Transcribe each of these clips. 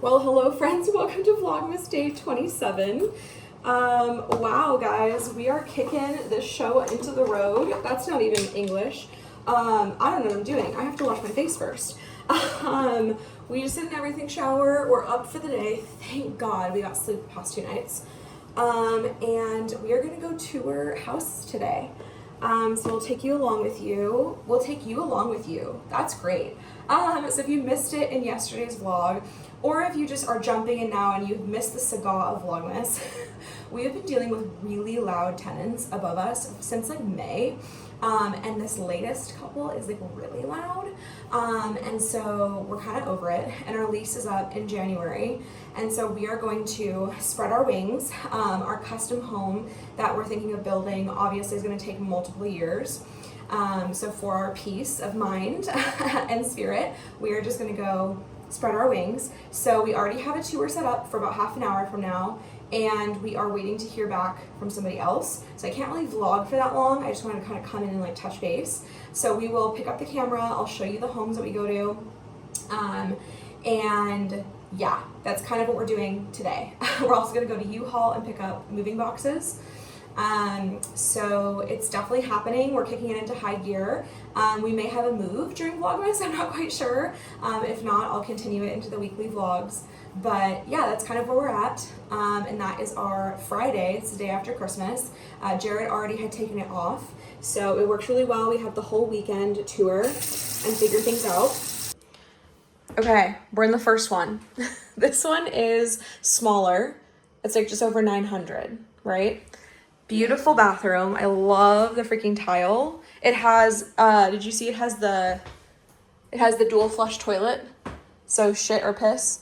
Well, hello friends, welcome to Vlogmas Day 27. Wow guys, we are kicking this show into the road. That's not even English. I don't know what I'm doing. I have to wash my face first. We just did an everything shower. We're up for the day. Thank God we got sleep the past 2 nights. And we are gonna go tour houses today. So we'll take you along with you. We'll take you along with you. That's great. So if you missed it in yesterday's vlog, or if you just are jumping in now and you've missed the saga of Vlogmas, we have been dealing with really loud tenants above us since like May. And this latest couple is like really loud. And so we're kind of over it, and our lease is up in January. And so we are going to spread our wings. Our custom home that we're thinking of building obviously is going to take multiple years. So for our peace of mind and spirit, we are just going to go spread our wings. So we already have a tour set up for about half an hour from now, and we are waiting to hear back from somebody else. So I can't really vlog for that long. I just wanted to kind of come in and like touch base. So we will pick up the camera. I'll show you the homes that we go to. And yeah, that's kind of what we're doing today. We're also gonna go to U-Haul and pick up moving boxes. So it's definitely happening. We're kicking it into high gear. We may have a move during Vlogmas, I'm not quite sure. If not, I'll continue it into the weekly vlogs. But yeah, that's kind of where we're at. And that is our Friday. It's the day after Christmas. Jared already had taken it off, so it worked really well. We had the whole weekend to tour and figure things out. Okay, we're in the first one. This one is smaller. It's like just over 900, right? Beautiful bathroom. I love the freaking tile. It has, did you see it has the dual flush toilet? So shit or piss.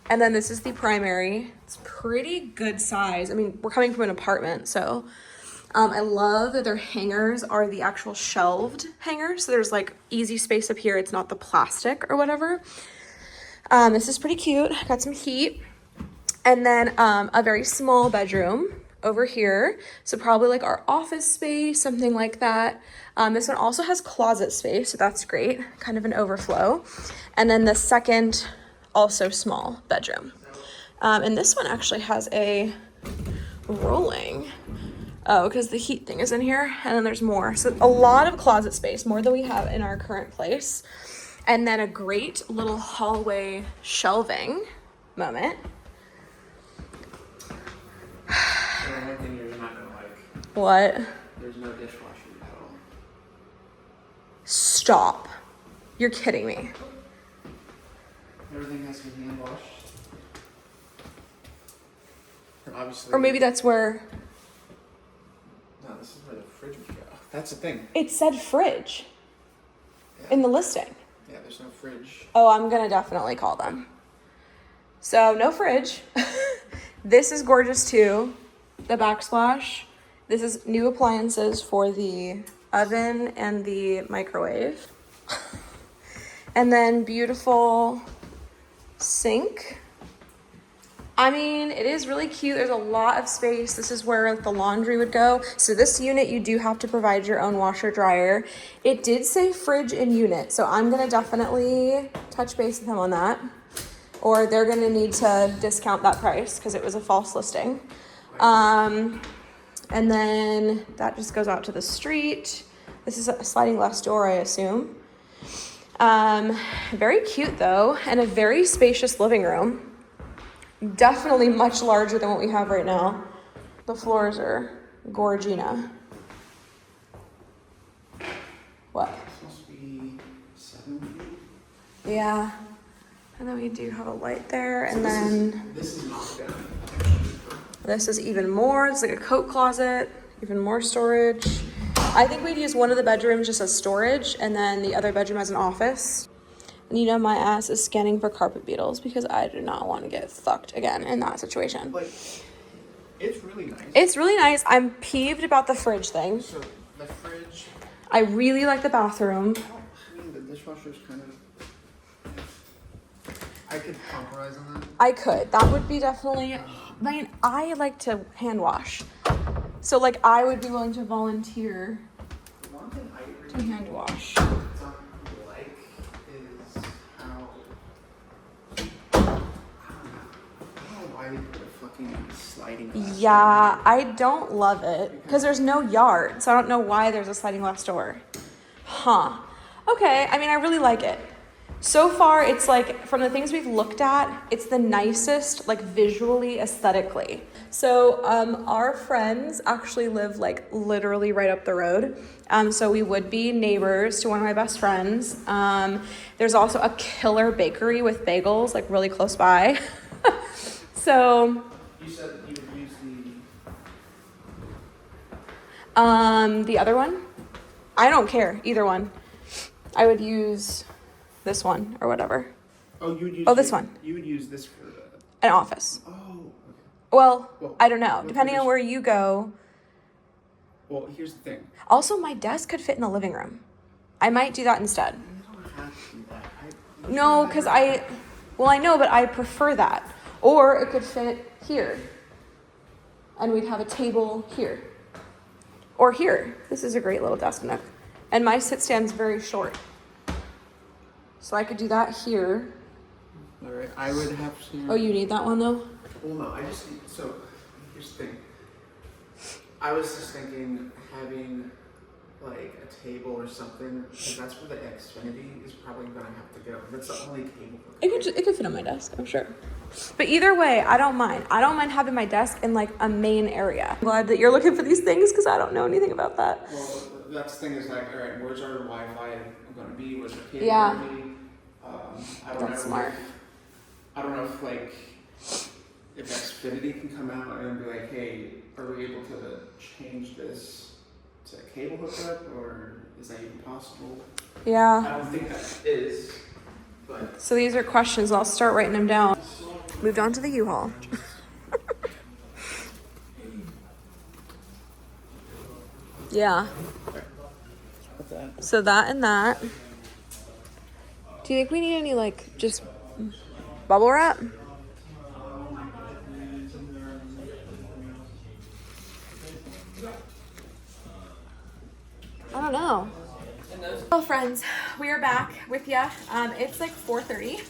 And then this is the primary. It's pretty good size. I mean, we're coming from an apartment, so I love that their hangers are the actual shelved hangers. So there's like easy space up here. It's not the plastic or whatever. This is pretty cute. Got some heat. And then a very small bedroom over here. So probably like our office space, something like that. This one also has closet space, so that's great. Kind of an overflow. And then the second, also small bedroom. And this one actually has a rolling, because the heat thing is in here, and then there's more. So a lot of closet space, more than we have in our current place. And then a great little hallway shelving moment. One thing you're not gonna like. What? There's no dishwasher at all. Stop. You're kidding me. Everything has to be hand washed. Obviously. Or maybe that's where No, this is where the fridge would go. That's the thing. it said fridge in the listing. Yeah, there's no fridge. Oh, I'm gonna definitely call them. So no fridge. This is gorgeous too. The backsplash. This is new appliances for the oven and the microwave. And then beautiful sink. I mean, it is really cute. There's a lot of space. This is where the laundry would go. So this unit, you do have to provide your own washer dryer. It did say fridge in unit, so I'm gonna definitely touch base with him on that. Or they're gonna need to discount that price because it was a false listing. And then that just goes out to the street. This is a sliding glass door, I assume. Very cute though, and a very spacious living room. Definitely much larger than what we have right now. The floors are gorgina. What? It's supposed to be 7 feet. Yeah. And then we do have a light there, and then This is not good. this is even more. It's like a coat closet, even more storage. I think we'd use one of the bedrooms just as storage, and then the other bedroom as an office. And you know my ass is scanning for carpet beetles because I do not want to get fucked again in that situation. Like, it's really nice. It's really nice. I'm peeved about the fridge thing. So, the fridge. I really like the bathroom. I mean, the dishwasher's kind of. I could compromise on that. I could. That would be definitely. I mean, I like to hand wash. So, like, I would be willing to volunteer One thing I to hand wash. don't like is how fucking sliding glass Yeah, door. I don't love it because there's no yard, so I don't know why there's a sliding glass door. Huh. Okay, I mean, I really like it. So far, it's like, from the things we've looked at, it's the nicest, like visually, aesthetically. So our friends actually live like literally right up the road. So we would be neighbors to one of my best friends. There's also a killer bakery with bagels like really close by. So You said you would use the other one, I don't care, either one. I would use this one or whatever. Oh, you would use. Oh, this one. You would use this for An office. Oh. Okay. Well, Well, I don't know. well, Depending on where you go. Well, here's the thing. Also, my desk could fit in the living room. I might do that instead. You don't have to do that. No, because well, I know, but I prefer that. Or it could fit here. And we'd have a table here. Or here. This is a great little desk nook. And my sit stand's very short. So I could do that here. All right. I would have to. Oh, you need that one though? Well, no. I just so. Here's the thing. I was just thinking having like a table or something. Because that's where the Xfinity is probably gonna have to go. That's the only table. It could fit on my desk, I'm sure. But either way, I don't mind. I don't mind having my desk in like a main area. I'm glad that you're looking for these things because I don't know anything about that. Well, that's the thing is like, all right, where's our Wi-Fi going to be? Where's our cable Yeah. going to be? I don't know. That's smart. I don't know if like if Xfinity can come out and be like, hey, are we able to change this to cable hookup, or is that even possible? Yeah. I don't think that is, but So these are questions. I'll start writing them down. Moved on to the U-Haul. Yeah. what's that? So that and that. Do you think we need any like just bubble wrap? I don't know. Well, friends, we are back with ya. It's like 4:30.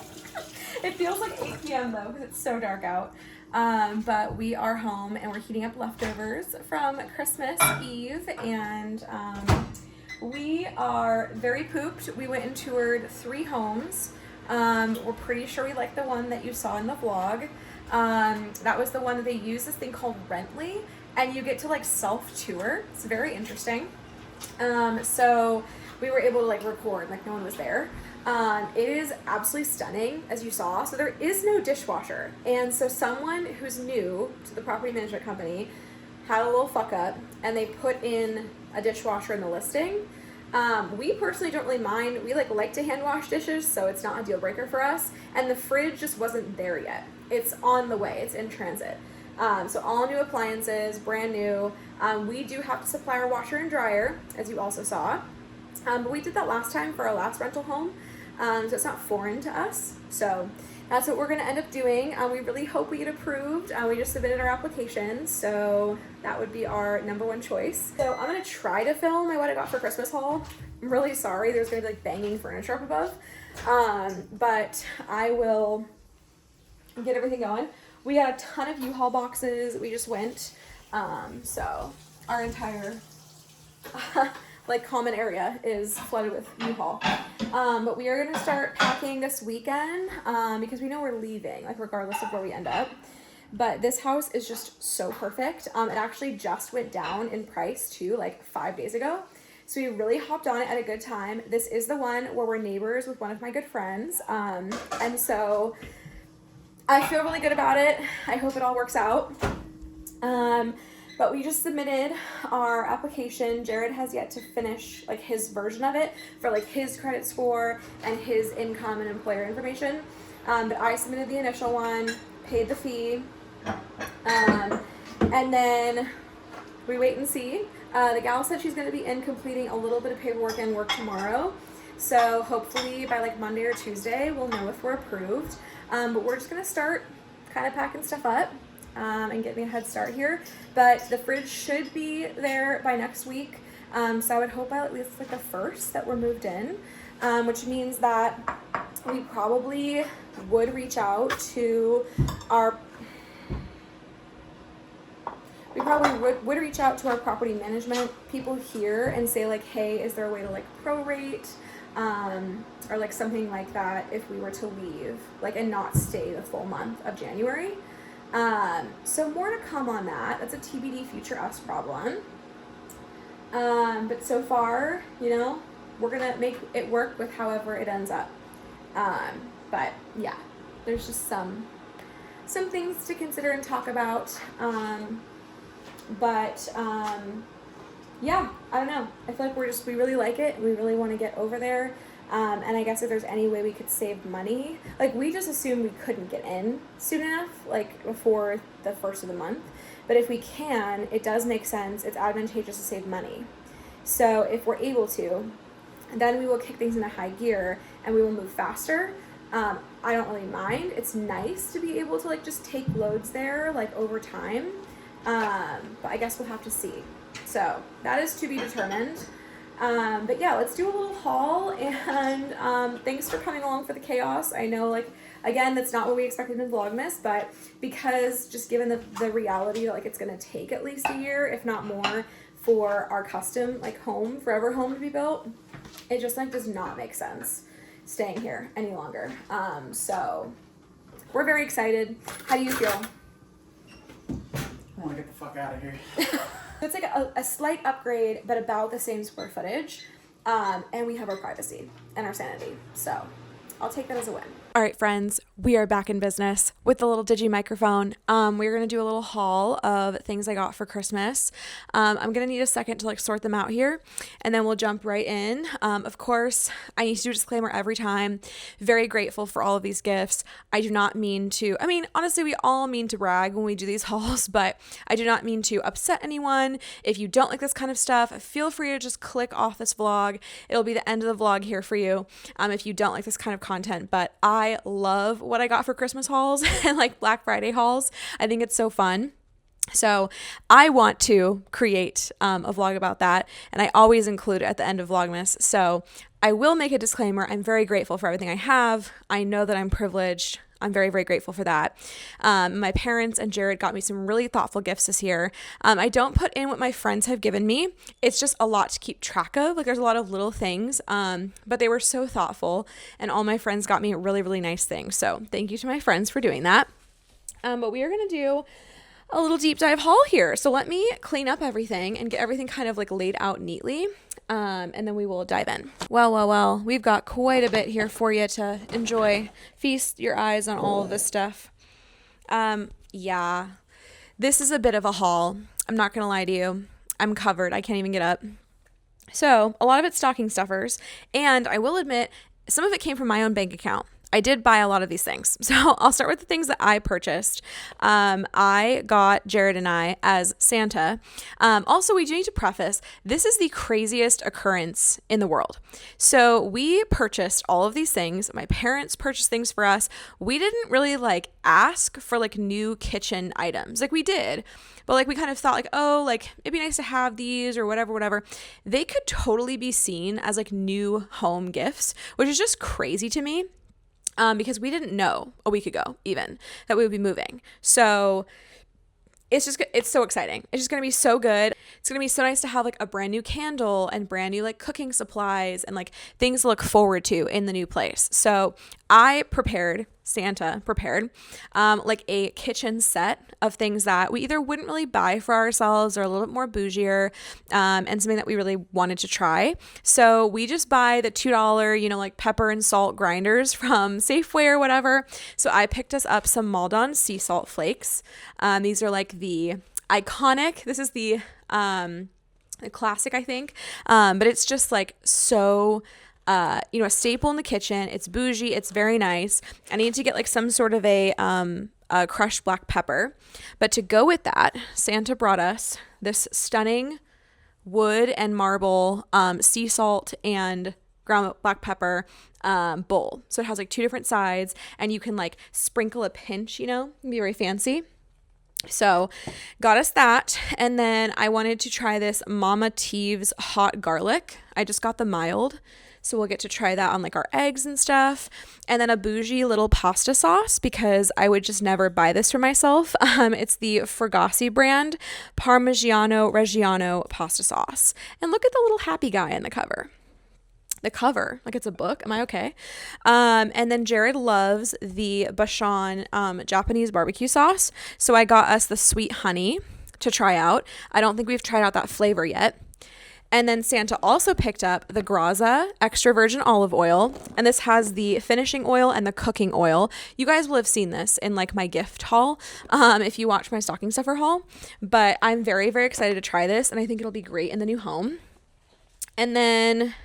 It feels like 8 p.m. though because it's so dark out. But we are home and we're heating up leftovers from Christmas Eve, and we are very pooped. We went and toured 3 homes. We're pretty sure we like the one that you saw in the vlog. That was the one that they use this thing called Rently, and you get to like self-tour. It's very interesting. So we were able to like record like no one was there. It is absolutely stunning, as you saw. So there is no dishwasher, and so someone who's new to the property management company had a little fuck up, and they put in a dishwasher in the listing. We personally don't really mind. We like to hand wash dishes, so it's not a deal breaker for us. And the fridge just wasn't there yet. It's on the way. It's in transit. So all new appliances, brand new. We do have to supply our washer and dryer, as you also saw. But we did that last time for our last rental home. So it's not foreign to us. So that's what we're going to end up doing. We really hope we get approved. We just submitted our application, so that would be our number one choice. So I'm going to try to film my what I got for Christmas haul. I'm really sorry. There's going to be like banging furniture up above. But I will get everything going. We got a ton of U-Haul boxes. We just went. So our entire like common area is flooded with U-Haul. But we are going to start packing this weekend because we know we're leaving, like regardless of where we end up. But this house is just so perfect. It actually just went down in price too, like 5 days ago. So we really hopped on it at a good time. This is the one where we're neighbors with one of my good friends. And so I feel really good about it. I hope it all works out. But we just submitted our application. Jared has yet to finish like his version of it for like his credit score and his income and employer information. But I submitted the initial one, paid the fee, and then we wait and see. The gal said she's going to be in completing a little bit of paperwork and work tomorrow. So hopefully by like Monday or Tuesday, we'll know if we're approved. But we're just going to start kind of packing stuff up. And get me a head start here, but the fridge should be there by next week, so I would hope by at least like the 1st that we're moved in, which means that we probably would reach out to our we probably would reach out to our property management people here and say like, hey, is there a way to like prorate or like something like that if we were to leave like and not stay the full month of January. So more to come on that. That's a TBD future us problem. But so far, you know, we're gonna make it work with however it ends up. But yeah, there's just some things to consider and talk about. Yeah, I don't know. I feel like we really like it. We really want to get over there. And I guess if there's any way we could save money, like we just assumed we couldn't get in soon enough, like before the first of the month. But if we can, it does make sense. It's advantageous to save money. So if we're able to, then we will kick things into high gear and we will move faster. I don't really mind. It's nice to be able to like just take loads there like over time. But I guess we'll have to see. So that is to be determined. But yeah, let's do a little haul and thanks for coming along for the chaos. I know like, again, that's not what we expected in Vlogmas, but because just given the reality that like it's going to take at least a year, if not more, for our custom like home, forever home to be built, it just like does not make sense staying here any longer. So we're very excited. How do you feel? I want to get the fuck out of here. It's like a slight upgrade, but about the same square footage. And we have our privacy and our sanity. So I'll take that as a win. All right, friends, we are back in business with the little digi microphone. We're going to do a little haul of things I got for Christmas. I'm going to need a second to like sort them out here and then we'll jump right in. Of course, I need to do a disclaimer every time. Very grateful for all of these gifts. I do not mean to, I mean, honestly, we all mean to brag when we do these hauls, but I do not mean to upset anyone. If you don't like this kind of stuff, feel free to just click off this vlog. It'll be the end of the vlog here for you if you don't like this kind of content, but I love what I got for Christmas hauls and like Black Friday hauls. I think it's so fun. So I want to create a vlog about that, and I always include it at the end of Vlogmas. So I will make a disclaimer. I'm very grateful for everything I have. I know that I'm privileged. I'm very, very grateful for that. My parents and Jared got me some really thoughtful gifts this year. I don't put in what my friends have given me. It's just a lot to keep track of. Like there's a lot of little things, but they were so thoughtful and all my friends got me really, really nice things. So thank you to my friends for doing that. But we are going to do a little deep dive haul here. So let me clean up everything and get everything kind of like laid out neatly. And then we will dive in. Well, we've got quite a bit here for you to enjoy. Feast your eyes on all of this stuff. Yeah, this is a bit of a haul. I'm not going to lie to you. I'm covered. I can't even get up. So a lot of it's stocking stuffers. And I will admit, some of it came from my own bank account. I did buy a lot of these things. So I'll start with the things that I purchased. I got Jared and I as Santa. Also, we do need to preface, this is the craziest occurrence in the world. So we purchased all of these things. My parents purchased things for us. We didn't really like ask for like new kitchen items. Like we did, but like we kind of thought like, oh, like it'd be nice to have these or whatever. They could totally be seen as like new home gifts, which is just crazy to me. Because we didn't know a week ago even that we would be moving. So it's so exciting. It's just going to be so good. It's going to be so nice to have like a brand new candle and brand new like cooking supplies and like things to look forward to in the new place. So Santa prepared like a kitchen set of things that we either wouldn't really buy for ourselves or a little bit more bougier, and something that we really wanted to try. So we just buy the $2, like pepper and salt grinders from Safeway or whatever. So I picked us up some Maldon sea salt flakes. These are like the iconic, this is the classic, I think. But it's just like so a staple in the kitchen. It's bougie. It's very nice. I need to get like some sort of a crushed black pepper. But to go with that, Santa brought us this stunning wood and marble sea salt and ground black pepper bowl. So it has like two different sides and you can like sprinkle a pinch, be very fancy. So got us that. And then I wanted to try this Mama Teeves hot garlic. I just got the mild. So we'll get to try that on like our eggs and stuff. And then a bougie little pasta sauce because I would just never buy this for myself. It's the Fragossi brand Parmigiano Reggiano pasta sauce. And look at the little happy guy in the cover. The cover, like it's a book. Am I okay? And then Jared loves the Bashan Japanese barbecue sauce. So I got us the sweet honey to try out. I don't think we've tried out that flavor yet. And then Santa also picked up the Graza extra virgin olive oil. And this has the finishing oil and the cooking oil. You guys will have seen this in like my gift haul if you watch my stocking stuffer haul. But I'm very, very excited to try this. And I think it'll be great in the new home. And then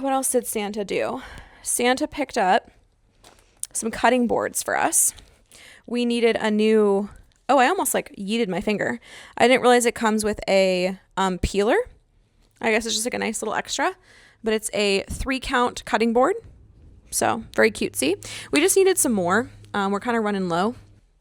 what else did Santa do? Santa picked up some cutting boards for us. We needed a new... Oh, I almost like yeeted my finger. I didn't realize it comes with a peeler. I guess it's just like a nice little extra, but it's a 3-count cutting board. So very cutesy. We just needed some more. We're kind of running low.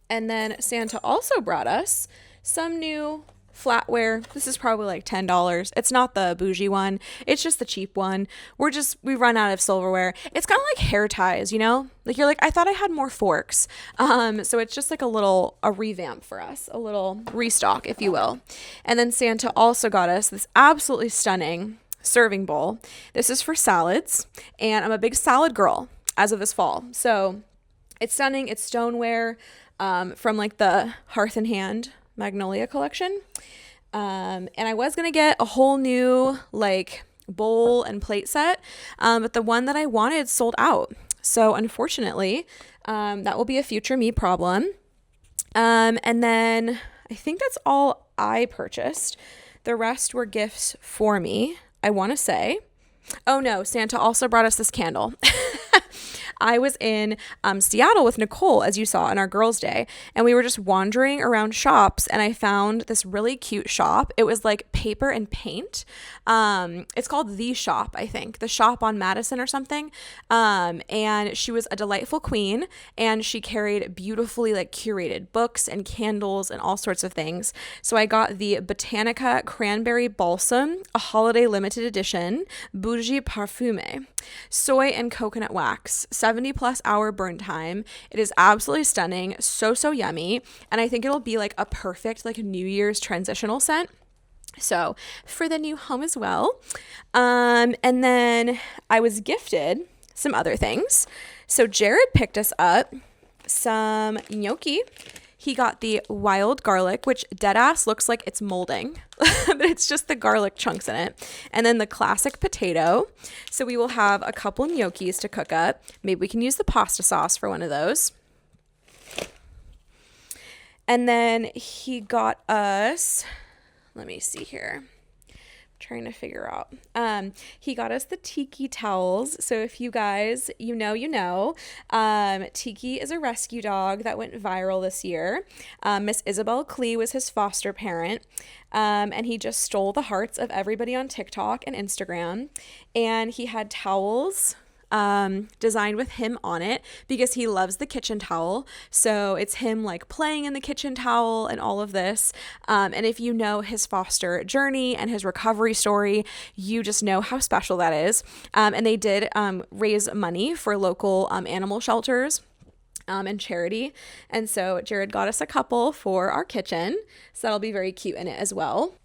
And then Santa also brought us some new flatware. This is probably like $10. It's not the bougie one. It's just the cheap one. We run out of silverware. It's kind of like hair ties, you know? Like you're like, I thought I had more forks. So it's just like a revamp for us, a little restock, if you will. And then Santa also got us this absolutely stunning serving bowl. This is for salads, and I'm a big salad girl as of this fall. So it's stunning. It's stoneware from like the Hearth and Hand Magnolia collection. And I was going to get a whole new like bowl and plate set. But the one that I wanted sold out. So unfortunately, that will be a future me problem. And then I think that's all I purchased. The rest were gifts for me, I want to say. Oh no, Santa also brought us this candle. I was in Seattle with Nicole, as you saw in our girls' day, and we were just wandering around shops, and I found this really cute shop. It was like paper and paint. It's called The Shop, I think, the shop on Madison or something. And she was a delightful queen, and she carried beautifully like curated books and candles and all sorts of things. So I got the Botanica Cranberry Balsam, a holiday limited edition, Bougie Parfumé, soy and coconut wax, 70+ hour burn time. It is absolutely stunning, so yummy, and I think it'll be like a perfect like New Year's transitional scent. So for the new home as well. And then I was gifted some other things. So Jared picked us up some gnocchi. He got the wild garlic, which deadass looks like it's molding, but it's just the garlic chunks in it. And then the classic potato. So we will have a couple gnocchis to cook up. Maybe we can use the pasta sauce for one of those. And then he got us, let me see here. Trying to figure out. He got us the Tiki towels. So if you guys, you know, Tiki is a rescue dog that went viral this year. Miss Isabel Klee was his foster parent. And he just stole the hearts of everybody on TikTok and Instagram. And he had towels designed with him on it because he loves the kitchen towel. So it's him like playing in the kitchen towel and all of this. And if you know his foster journey and his recovery story, you just know how special that is. And they did raise money for local animal shelters and charity. And so Jared got us a couple for our kitchen. So that'll be very cute in it as well.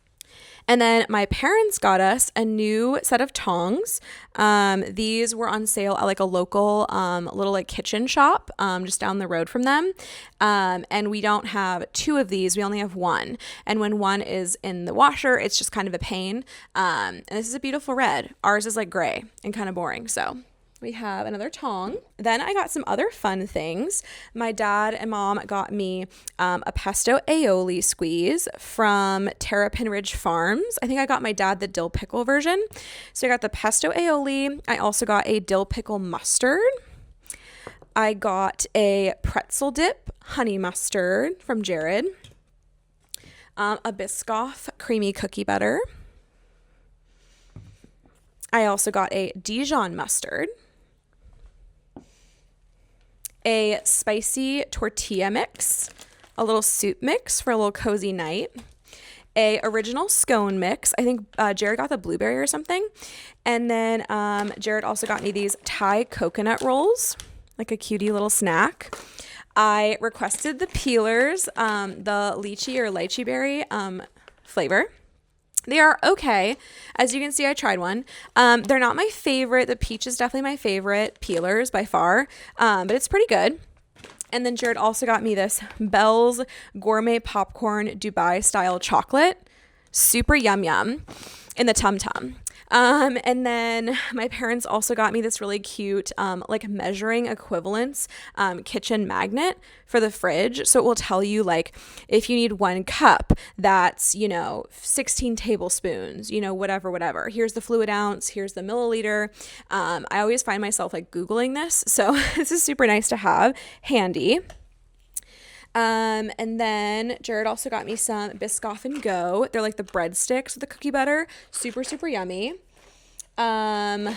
And then my parents got us a new set of tongs. These were on sale at like a local little like kitchen shop just down the road from them. And we don't have 2 of these. We only have 1. And when one is in the washer, it's just kind of a pain. And this is a beautiful red. Ours is like gray and kind of boring. So we have another tong. Then I got some other fun things. My dad and mom got me a pesto aioli squeeze from Terrapin Ridge Farms. I think I got my dad the dill pickle version. So I got the pesto aioli. I also got a dill pickle mustard. I got a pretzel dip honey mustard from Jared. A Biscoff creamy cookie butter. I also got a Dijon mustard. A spicy tortilla mix, a little soup mix for a little cozy night, a original scone mix. I think Jared got the blueberry or something. And then Jared also got me these Thai coconut rolls, like a cutie little snack. I requested the peelers, the lychee or lychee berry flavor. They are okay. As you can see, I tried one. They're not my favorite. The peach is definitely my favorite peelers by far, but it's pretty good. And then Jared also got me this Bell's Gourmet Popcorn Dubai style chocolate. Super yum yum in the Tum Tum. And then my parents also got me this really cute, like measuring equivalence, kitchen magnet for the fridge. So it will tell you like if you need 1 cup, that's, 16 tablespoons, whatever. Here's the fluid ounce. Here's the milliliter. I always find myself like Googling this. So this is super nice to have handy. And then Jared also got me some Biscoff and Go. They're like the breadsticks with the cookie butter. Super, super yummy. Let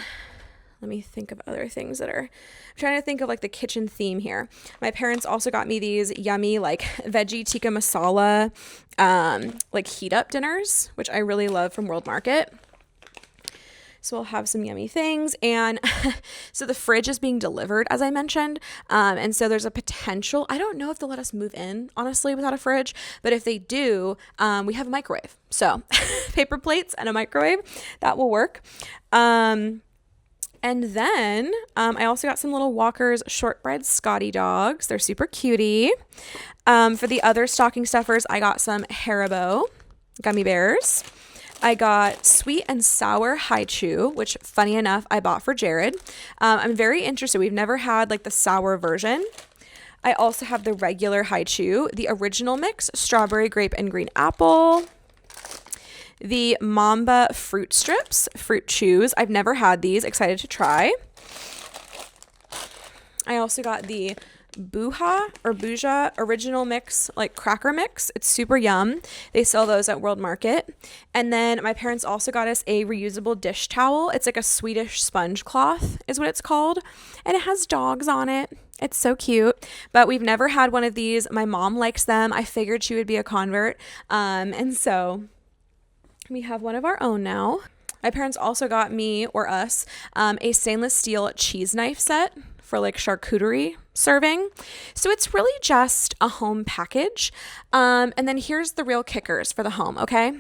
me think of other things that are, I'm trying to think of like the kitchen theme here. My parents also got me these yummy like veggie tikka masala, like heat up dinners, which I really love from World Market. So we'll have some yummy things. And so the fridge is being delivered, as I mentioned. And so there's a potential, I don't know if they'll let us move in, honestly, without a fridge. But if they do, we have a microwave. So paper plates and a microwave, that will work. And then I also got some little Walker's shortbread Scotty dogs. They're super cutie. For the other stocking stuffers, I got some Haribo gummy bears. I got sweet and sour Haichu, which funny enough, I bought for Jared. I'm very interested. We've never had like the sour version. I also have the regular Haichu, the original mix, strawberry, grape, and green apple. The Mamba fruit strips, fruit chews. I've never had these. Excited to try. I also got the Buja original mix, like cracker mix. It's super yum. They sell those at World Market. And then my parents also got us a reusable dish towel. It's like a Swedish sponge cloth is what it's called. And it has dogs on it. It's so cute. But we've never had one of these. My mom likes them. I figured she would be a convert. And so we have one of our own now. My parents also got me, or us, a stainless steel cheese knife set for like charcuterie serving. So it's really just a home package. And then here's the real kickers for the home, okay?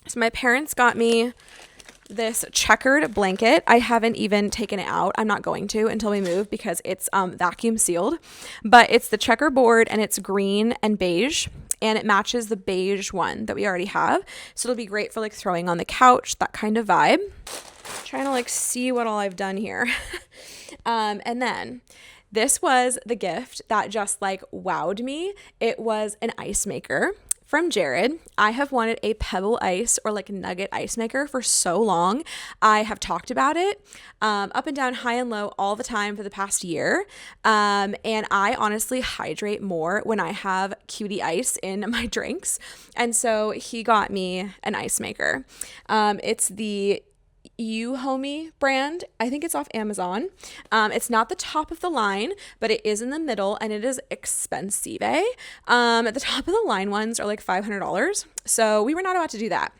So my parents got me this checkered blanket. I haven't even taken it out. I'm not going to until we move because it's vacuum sealed. But it's the checkerboard and it's green and beige. And it matches the beige one that we already have. So it'll be great for like throwing on the couch, that kind of vibe. Trying to like see what all I've done here. And then this was the gift that just like wowed me. It was an ice maker from Jared. I have wanted a pebble ice or like nugget ice maker for so long. I have talked about it up and down, high and low all the time for the past year. And I honestly hydrate more when I have cutie ice in my drinks. And so he got me an ice maker. It's the Homie brand. I think it's off Amazon. It's not the top of the line, but it is in the middle and it is expensive. At the top of the line ones are like $500. So we were not about to do that.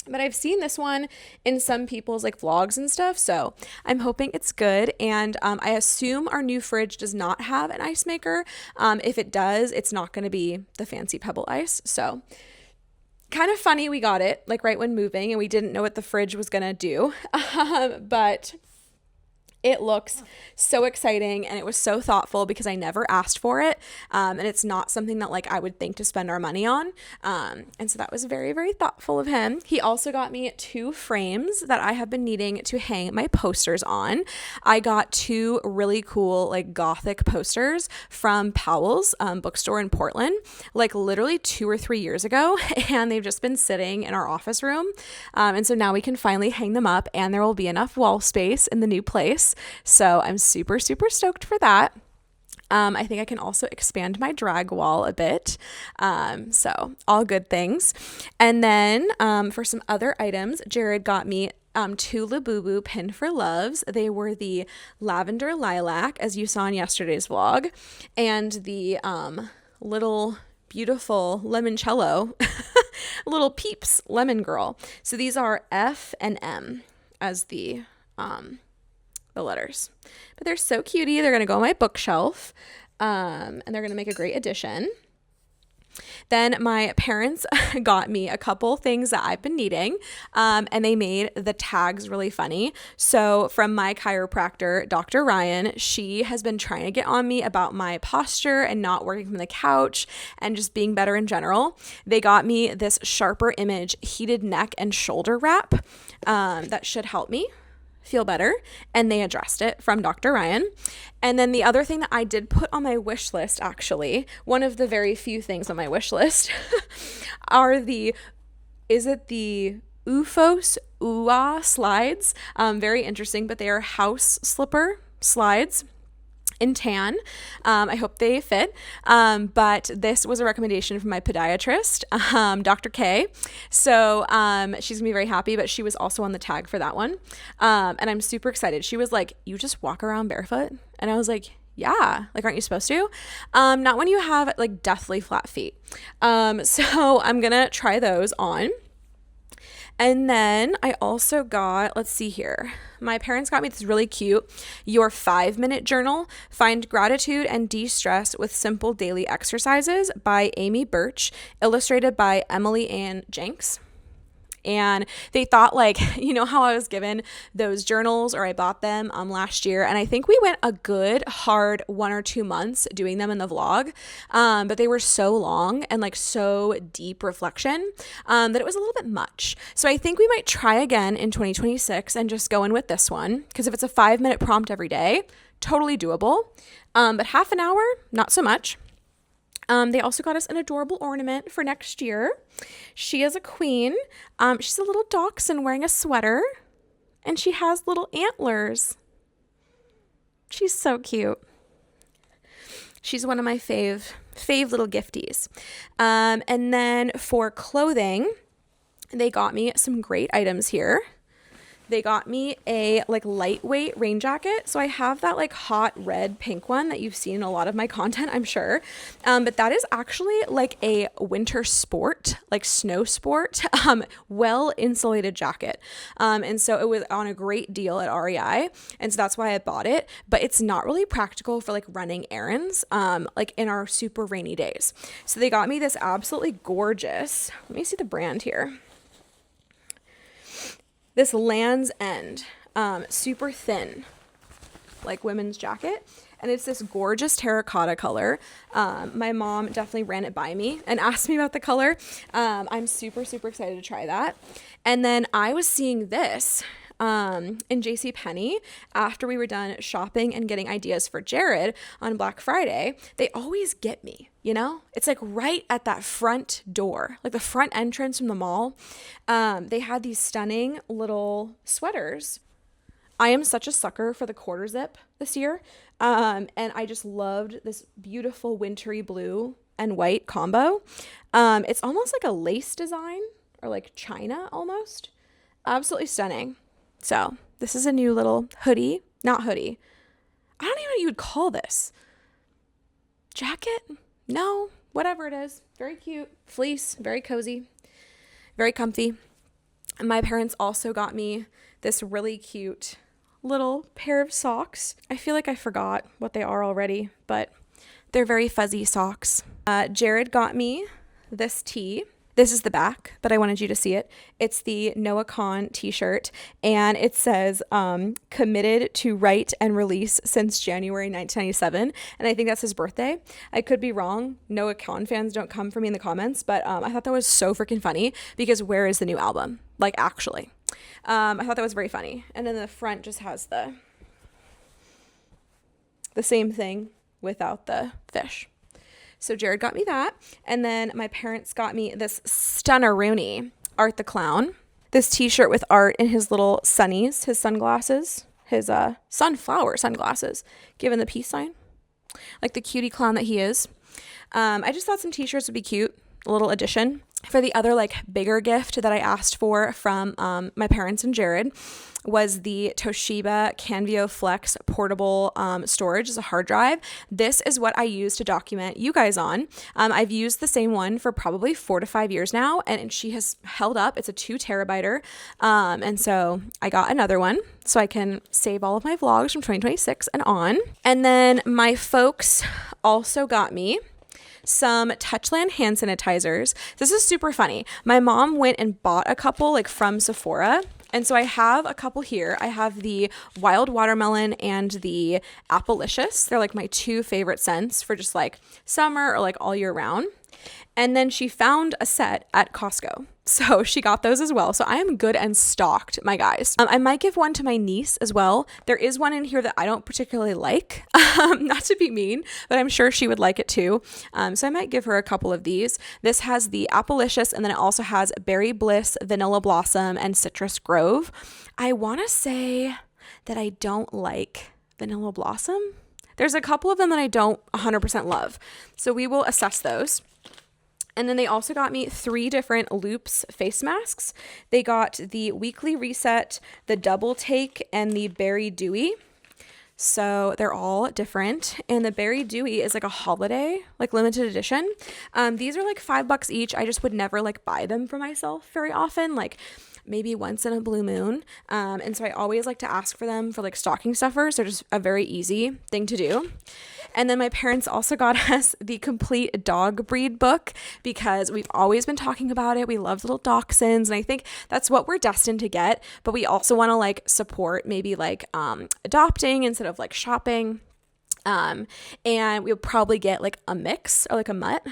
But I've seen this one in some people's like vlogs and stuff. So I'm hoping it's good. And I assume our new fridge does not have an ice maker. If it does, it's not going to be the fancy pebble ice. So kind of funny we got it like right when moving and we didn't know what the fridge was gonna do, but it looks so exciting and it was so thoughtful because I never asked for it, and it's not something that like I would think to spend our money on, and so that was very, very thoughtful of him. He also got me 2 frames that I have been needing to hang my posters on. I got 2 really cool like gothic posters from Powell's bookstore in Portland, like literally 2 or 3 years ago, and they've just been sitting in our office room, and so now we can finally hang them up and there will be enough wall space in the new place. So I'm super, super stoked for that. I think I can also expand my drag wall a bit. So all good things. And then for some other items, Jared got me 2 Labubu Pin for Loves. They were the lavender lilac, as you saw in yesterday's vlog, and the little beautiful limoncello. Little Peeps Lemon Girl. So these are F and M as the letters. But they're so cutie. They're going to go on my bookshelf. And they're going to make a great addition. Then my parents got me a couple things that I've been needing, and they made the tags really funny. So from my chiropractor, Dr. Ryan, she has been trying to get on me about my posture and not working from the couch and just being better in general. They got me this Sharper Image heated neck and shoulder wrap that should help me feel better, and they addressed it from Dr. Ryan. And then the other thing that I did put on my wish list, actually, one of the very few things on my wish list are the UFOS UA slides. Very interesting, but they are house slipper slides in tan. I hope they fit. But this was a recommendation from my podiatrist, Dr. K. So she's gonna be very happy, but she was also on the tag for that one. And I'm super excited. She was like, "You just walk around barefoot?" And I was like, "Yeah, like, aren't you supposed to?" Not when you have like deathly flat feet. So I'm gonna try those on. And then I also got, let's see here. My parents got me this really cute Your 5-Minute Journal, Find Gratitude and De-Stress with Simple Daily Exercises by Amy Birch, illustrated by Emily Ann Jenks. And they thought, like, you know how I was given those journals, or I bought them last year, and I think we went a good hard 1 or 2 months doing them in the vlog, but they were so long and like so deep reflection that it was a little bit much. So I think we might try again in 2026 and just go in with this one, because if it's a 5-minute prompt every day, totally doable, but half an hour, not so much. They also got us an adorable ornament for next year. She is a queen. She's a little dachshund wearing a sweater, and she has little antlers. She's so cute. She's one of my fave little gifties. And then for clothing, they got me some great items here. They got me a like lightweight rain jacket. So I have that like hot red pink one that you've seen in a lot of my content, I'm sure. But that is actually like a winter sport, like snow sport, well insulated jacket. And so it was on a great deal at REI. And so that's why I bought it, but it's not really practical for like running errands, like in our super rainy days. So they got me this absolutely gorgeous, let me see the brand here. This Land's End, super thin, like women's jacket. And it's this gorgeous terracotta color. My mom definitely ran it by me and asked me about the color. I'm super, super excited to try that. And then I was seeing this in JCPenney after we were done shopping and getting ideas for Jared on Black Friday. They always get me, you know? It's like right at that front door, like the front entrance from the mall. They had these stunning little sweaters. I am such a sucker for the quarter zip this year. And I just loved this beautiful wintry blue and white combo. It's almost like a lace design or like China almost. Absolutely stunning. So this is a new little hoodie, not hoodie. I don't even know what you would call this. Jacket? No, whatever it is. Very cute. Fleece, very cozy, very comfy. And my parents also got me this really cute little pair of socks. I feel like I forgot what they are already, but they're very fuzzy socks. Jared got me this tee. This is the back, but I wanted you to see it. It's the Noah Kahan t-shirt, and it says, committed to write and release since January 1997, and I think that's his birthday. I could be wrong. Noah Kahan fans don't come for me in the comments, but I thought that was so freaking funny, because where is the new album? Like, actually. I thought that was very funny. And then the front just has the same thing without the fish. So Jared got me that. And then my parents got me this stunner-rooney Art the Clown. This t-shirt with Art in his little sunnies, his sunglasses, his sunflower sunglasses, given the peace sign, like the cutie clown that he is. I just thought some t-shirts would be cute, a little addition. for the other like bigger gift that I asked for from my parents and Jared was the Toshiba Canvio Flex portable storage as a hard drive. This is what I use to document you guys on. I've used the same one for probably 4 to 5 years now, and she has held up. It's a 2 terabyte. And so I got another one so I can save all of my vlogs from 2026 and on. And then my folks also got me some Touchland hand sanitizers. This is super funny. My mom went and bought a couple like from Sephora. And so I have a couple here. I have the Wild Watermelon and the Applicious. They're like my 2 favorite scents for just like summer or like all year round. And then she found a set at Costco. So she got those as well. So I am good and stocked, my guys. I might give one to my niece as well. There is one in here that I don't particularly like, not to be mean, but I'm sure she would like it too. So I might give her a couple of these. This has the Applicious, and then it also has Berry Bliss, Vanilla Blossom, and Citrus Grove. I want to say that I don't like Vanilla Blossom. There's a couple of them that I don't 100% love. So we will assess those. And then they also got me 3 different Loops face masks. They got the Weekly Reset, the Double Take, and the Berry Dewy. So they're all different. And the Berry Dewy is like a holiday, like limited edition. These are like $5 each. I just would never like buy them for myself very often, like maybe once in a blue moon. And so I always like to ask for them for like stocking stuffers. They're just a very easy thing to do. And then my parents also got us the complete dog breed book because we've always been talking about it. We love little dachshunds, and I think that's what we're destined to get. But we also want to like support maybe like adopting instead of like shopping. And we'll probably get like a mix or like a mutt.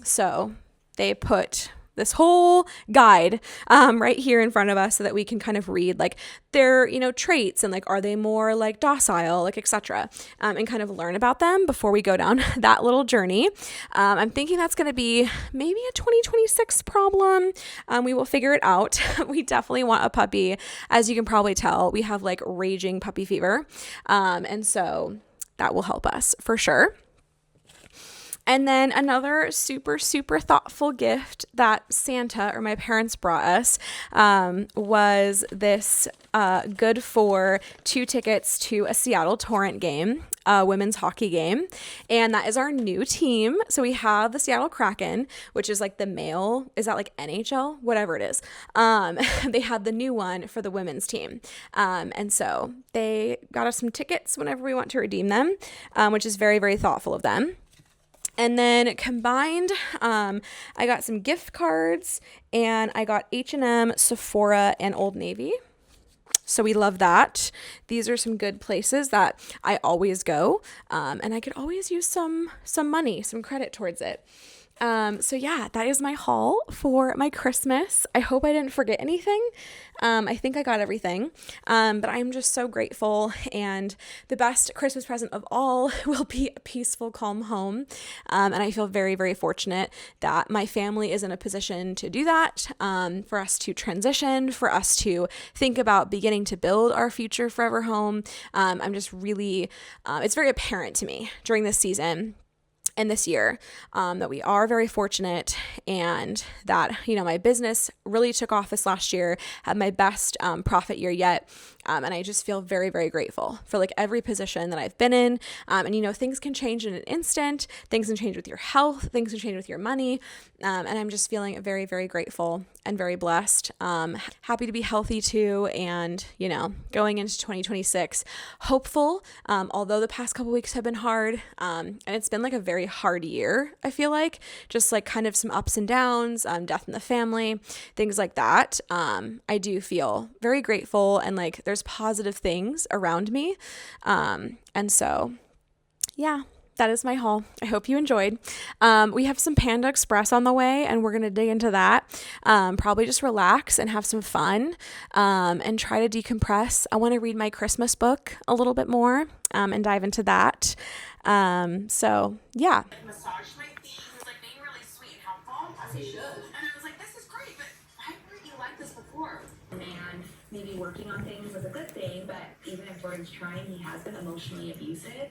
So they put this whole guide right here in front of us so that we can kind of read like their, you know, traits and like, are they more like docile, like etc. And kind of learn about them before we go down that little journey. I'm thinking that's going to be maybe a 2026 problem. We will figure it out. We definitely want a puppy. As you can probably tell, we have like raging puppy fever. And so that will help us for sure. And then another super, super thoughtful gift that Santa or my parents brought us was this good for 2 tickets to a Seattle Torrent game, a women's hockey game. And that is our new team. So we have the Seattle Kraken, which is like the male, is that like NHL? Whatever it is. They have the new one for the women's team. And so they got us some tickets whenever we want to redeem them, which is very, very thoughtful of them. And then combined, I got some gift cards, and I got H&M, Sephora, and Old Navy. So we love that. These are some good places that I always go, and I could always use some money, some credit towards it. So yeah, that is my haul for my Christmas. I hope I didn't forget anything. I think I got everything. But I'm just so grateful, and the best Christmas present of all will be a peaceful, calm home. And I feel very, very fortunate that my family is in a position to do that, for us to transition, for us to think about beginning to build our future forever home. I'm just really, it's very apparent to me during this season and this year, that we are very fortunate, and that, you know, my business really took off this last year, had my best profit year yet. And I just feel very, very grateful for like every position that I've been in. And, you know, things can change in an instant. Things can change with your health. Things can change with your money. And I'm just feeling very, very grateful and very blessed. Happy to be healthy too. And, you know, going into 2026, hopeful, although the past couple weeks have been hard. And it's been like a very hard year, I feel like. Just like kind of some ups and downs, death in the family, things like that. I do feel very grateful, and like there's positive things around me. And so, yeah, that is my haul. I hope you enjoyed. We have some Panda Express on the way, and we're going to dig into that. Probably just relax and have some fun, and try to decompress. I want to read my Christmas book a little bit more, and dive into that. So yeah. Massaged my feet. He was like being really sweet and helpful, as he should. And I was like, this is great, but why weren't you like this before? And maybe working on things was a good thing, but even if Jordan's trying, he has been emotionally abusive.